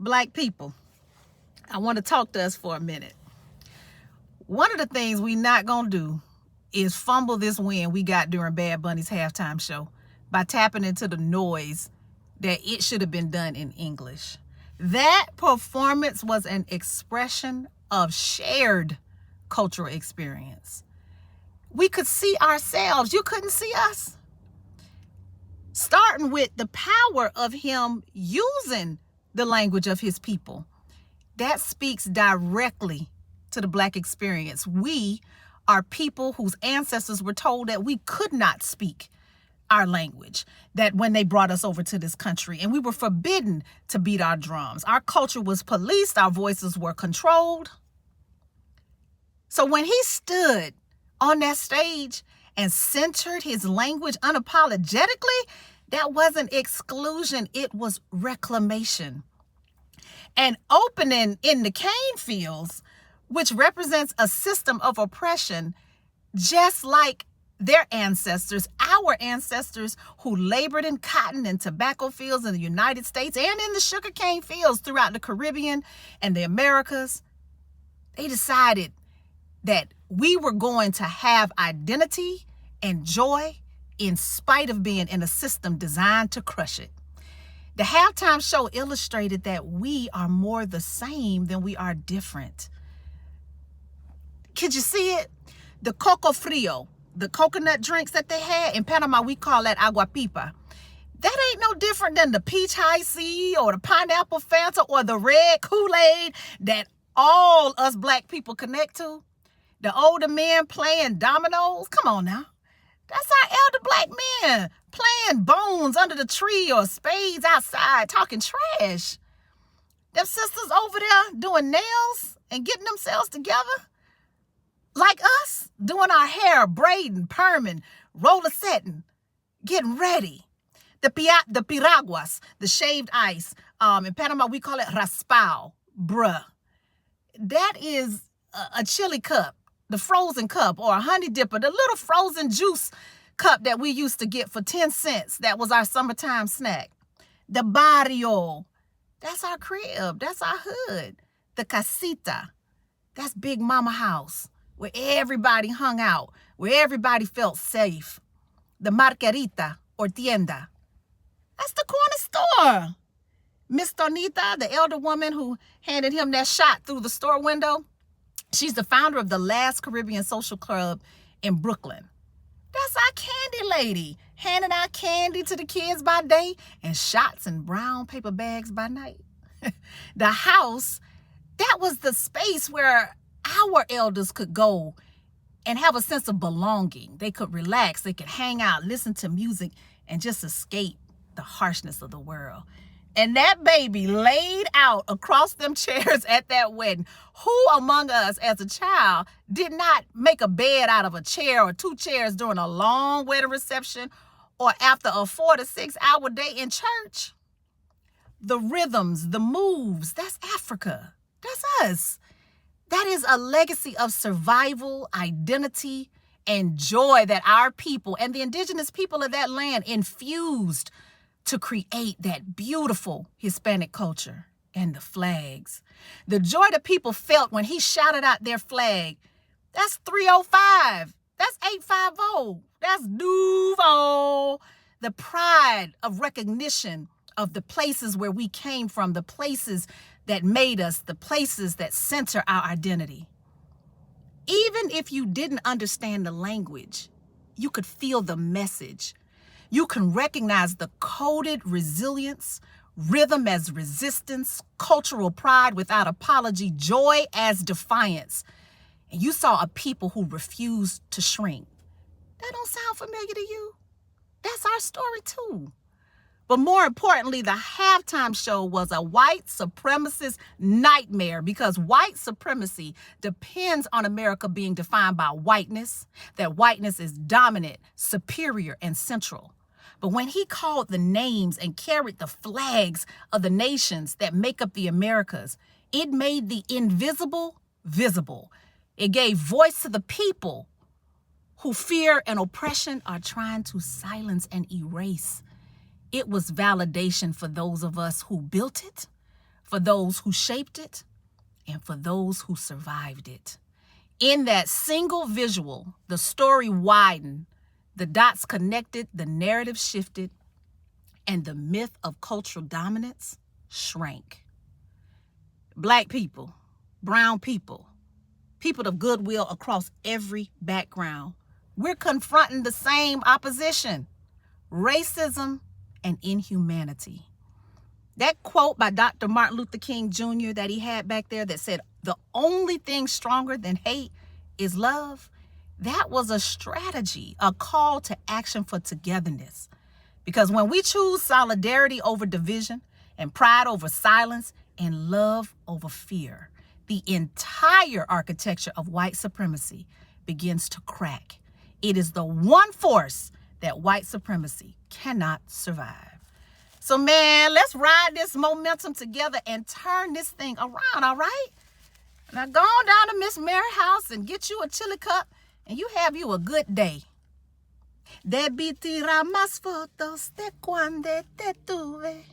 Black people, I want to talk to us for a minute. One of the things we not gonna do is fumble this win we got during Bad Bunny's halftime show by tapping into the noise that it should have been done in English. That performance was an expression of shared cultural experience. We could see ourselves. You couldn't see us. Starting with the power of him using the language of his people. That speaks directly to the Black experience. We are people whose ancestors were told that we could not speak our language, that when they brought us over to this country, and we were forbidden to beat our drums. Our culture was policed, our voices were controlled. So when he stood on that stage and centered his language unapologetically, that wasn't exclusion, it was reclamation. And opening in the cane fields, which represents a system of oppression, just like their ancestors, our ancestors who labored in cotton and tobacco fields in the United States and in the sugarcane fields throughout the Caribbean and the Americas, they decided that we were going to have identity and joy in spite of being in a system designed to crush it. The halftime show illustrated that we are more the same than we are different. Could you see it? The coco frio, the coconut drinks that they had, in Panama we call that agua pipa. That ain't no different than the peach high C or the pineapple Fanta or the red Kool-Aid that all us Black people connect to. The older men playing dominoes. Come on now. That's our elder Black men playing bones under the tree or spades outside talking trash. Them sisters over there doing nails and getting themselves together. Like us, doing our hair, braiding, perming, roller setting, getting ready. The piraguas, the shaved ice. In Panama, we call it raspao, bruh. That is a chili cup, the frozen cup, or a honey dipper, the little frozen juice cup that we used to get for 10 cents. That was our summertime snack. The barrio, that's our crib, that's our hood. The casita, that's Big Mama house, where everybody hung out, where everybody felt safe. The margarita or tienda, that's the corner store. Miss Tonita, the elder woman who handed him that shot through the store window, she's the founder of the Last Caribbean Social Club in Brooklyn. That's our candy lady, handing out candy to the kids by day and shots in brown paper bags by night. The house, that was the space where our elders could go and have a sense of belonging. They could relax, they could hang out, listen to music, and just escape the harshness of the world. And that baby laid out across them chairs at that wedding. Who among us as a child did not make a bed out of a chair or two chairs during a long wedding reception or after a 4 to 6 hour day in church? The rhythms, the moves, that's Africa. That's us. That is a legacy of survival, identity, and joy that our people and the indigenous people of that land infused to create that beautiful Hispanic culture and the flags. The joy that people felt when he shouted out their flag, that's 305, that's 850, that's Nouveau. The pride of recognition of the places where we came from, the places that made us, the places that center our identity. Even if you didn't understand the language, you could feel the message. You can recognize the coded resilience, rhythm as resistance, cultural pride without apology, joy as defiance. And you saw a people who refused to shrink. That don't sound familiar to you? That's our story too. But more importantly, the halftime show was a white supremacist nightmare because white supremacy depends on America being defined by whiteness, that whiteness is dominant, superior, and central. But when he called the names and carried the flags of the nations that make up the Americas, it made the invisible visible. It gave voice to the people who fear and oppression are trying to silence and erase. It was validation for those of us who built it, for those who shaped it and for those who survived it. In that single visual, the story widened, the dots connected, the narrative shifted, and the myth of cultural dominance shrank. Black people, brown people, people of goodwill across every background, we're confronting the same opposition: racism and inhumanity. That quote by Dr. Martin Luther King Jr. that he had back there that said, "The only thing stronger than hate is love," that was a strategy, a call to action for togetherness. Because when we choose solidarity over division and pride over silence and love over fear, the entire architecture of white supremacy begins to crack. It is the one force that white supremacy cannot survive. So, man, let's ride this momentum together and turn this thing around, all right? Now, go on down to Miss Mary's house and get you a chili cup, and you have you a good day. Debí tirar más fotos de cuando te tuve.